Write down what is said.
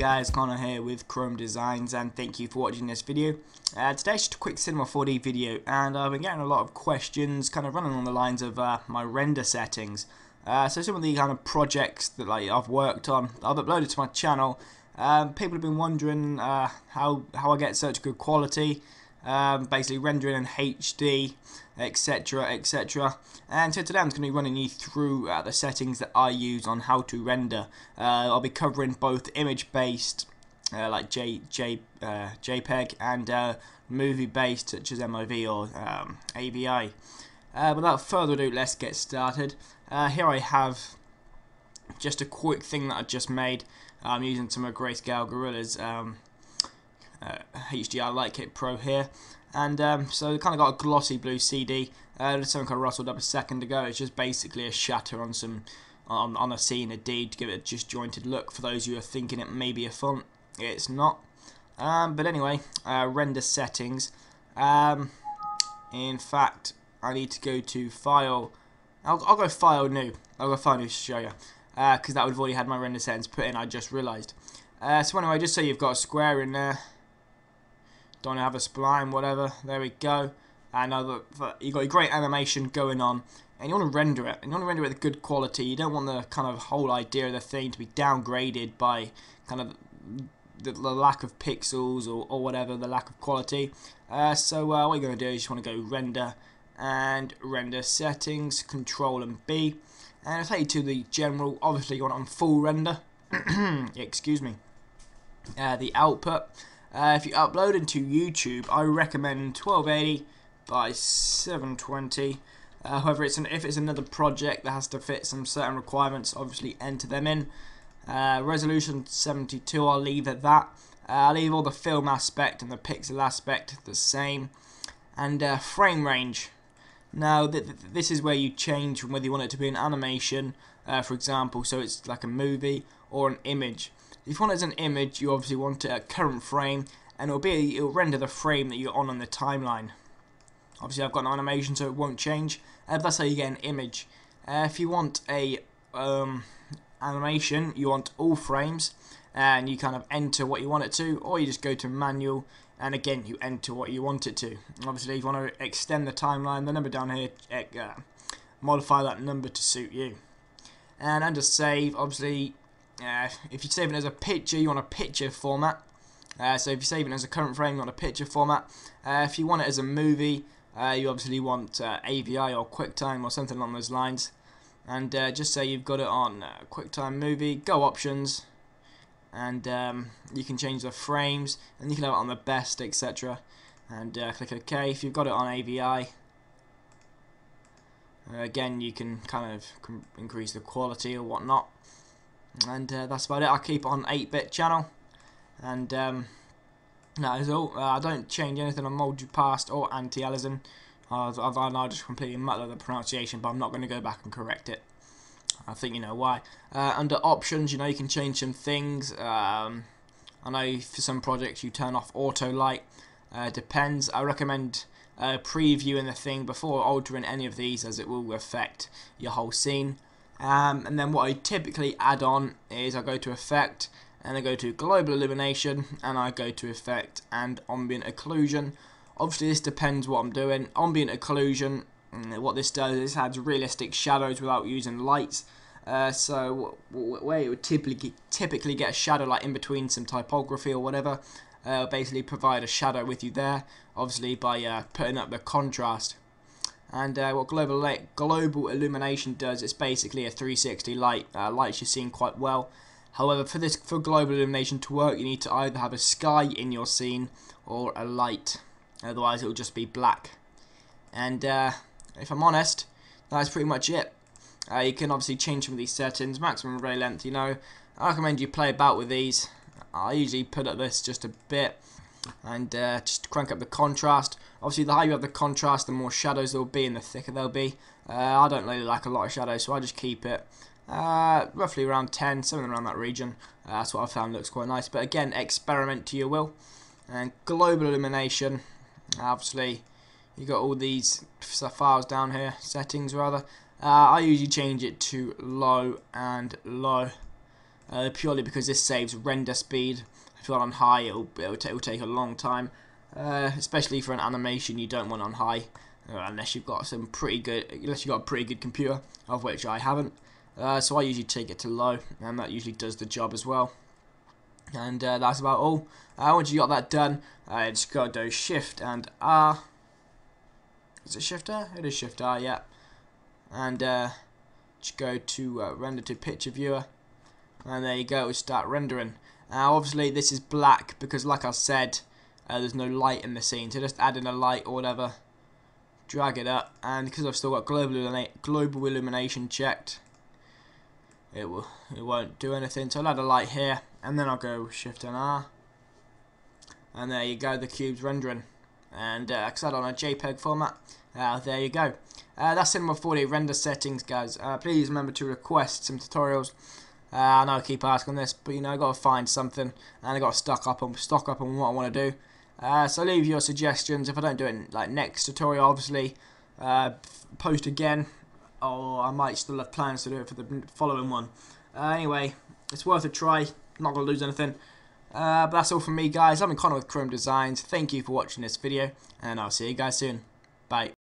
guys, Connor here with Chrome Designs, and thank you for watching this video. Today's just a quick Cinema 4D video, and I've been getting a lot of questions kind of running on the lines of my render settings. So some of the kind of projects that I've worked on, I've uploaded to my channel. People have been wondering how I get such good quality, basically rendering in HD, etc, etc. And so today I'm going to be running you through the settings that I use on how to render. I'll be covering both image based like JPEG and movie based such as MOV or AVI. Without further ado, let's get started. Here I have just a quick thing that I just made. I'm using some of Grayscale Gorilla's HDR Light Kit Pro here, and so kind of got a glossy blue CD. Something I rustled up a second ago. It's just basically a shatter on some on a scene, a deed, to give it a disjointed look. For those who are thinking it may be a font, it's not. But anyway, render settings. In fact, I need to go to File. I'll go File New. I'll go File New to show you, because that would have already had my render settings put in. I just realised. So anyway, just so you've got a square in there. Don't have a spline, whatever. There we go. And you've got a great animation going on, and you want to render it. And you want to render it with good quality. You don't want the kind of whole idea of the thing to be downgraded by kind of the lack of pixels or whatever, the lack of quality. So what you're going to do is you just want to go render and render settings, Control and B, and it'll take you to the general. Obviously, you want it on full render. Excuse me. The output. If you upload into YouTube, I recommend 1280 by 720. However, if it's another project that has to fit some certain requirements, obviously enter them in. Resolution 72, I'll leave at that. I'll leave all the film aspect and the pixel aspect the same. And frame range. Now, this is where you change from whether you want it to be an animation, for example, so it's like a movie, or an image. If you want it as an image, you obviously want it at current frame, and it'll render the frame that you're on the timeline. Obviously, I've got an animation, so it won't change. But that's how you get an image. If you want a animation, you want all frames, and you kind of enter what you want it to, or you just go to manual, and again you enter what you want it to. Obviously, if you want to extend the timeline, the number down here, modify that number to suit you. And under save, obviously, if you're saving it as a picture, you want a picture format. So if you're saving it as a current frame, you want a picture format. If you want it as a movie, you obviously want AVI or QuickTime or something along those lines. And just say you've got it on QuickTime Movie, go options, and you can change the frames, and you can have it on the best, etc. And click OK. If you've got it on AVI, again you can kind of increase the quality or whatnot. And that's about it. I keep it on 8-bit channel, and that is all. I don't change anything on multi-pass or anti-aliasing. I'll just completely muddle the pronunciation, but I'm not going to go back and correct it. I think you know why. Under options, you know, you can change some things. I know for some projects you turn off auto light. Depends. I recommend previewing the thing before altering any of these, as it will affect your whole scene. And then what I typically add on is I go to Effect, and I go to Global Illumination, and I go to Effect and Ambient Occlusion. Obviously this depends what I'm doing. Ambient Occlusion, what this does is adds realistic shadows without using lights. So where it would typically get a shadow like in between some typography or whatever, basically provide a shadow with you there, obviously by putting up the contrast. And what global illumination does, it's basically a 360 light. Lights you're seeing quite well. However, for global illumination to work, you need to either have a sky in your scene or a light. Otherwise, it will just be black. And if I'm honest, that's pretty much it. You can obviously change some of these settings. Maximum array length, you know. I recommend you play about with these. I usually put up this just a bit, and just crank up the contrast. Obviously, the higher you have the contrast, the more shadows there will be and the thicker they'll be. I don't really like a lot of shadows, so I just keep it roughly around 10, something around that region. That's what I found looks quite nice. But again, experiment to your will. And global illumination, obviously, you got all these files down here, settings rather. I usually change it to low and low. purely because this saves render speed. If you're on high, it'll take a long time, especially for an animation. You don't want on high unless you've got a pretty good computer, of which I haven't. So I usually take it to low, and that usually does the job as well. And that's about all. Once you got that done, just go to Shift and R. Is it Shift R? It is Shift R, yeah. And just go to render to picture viewer, and there you go. Start rendering. Now obviously this is black because, like I said, there's no light in the scene. So just add in a light or whatever, drag it up, and because I've still got global illumination checked, it won't do anything. So I'll add a light here, and then I'll go Shift and R, and there you go. The cube's rendering, and because I don't on a JPEG format. There you go. That's Cinema 4D render settings, guys. Please remember to request some tutorials. I know I keep asking this, but you know, I got to find something, and I got to stock up on what I want to do. So leave your suggestions. If I don't do it like next tutorial, obviously, post again, or I might still have plans to do it for the following one. Anyway, it's worth a try. Not gonna lose anything. But that's all from me, guys. I've been Connor with Chrome Designs. Thank you for watching this video, and I'll see you guys soon. Bye.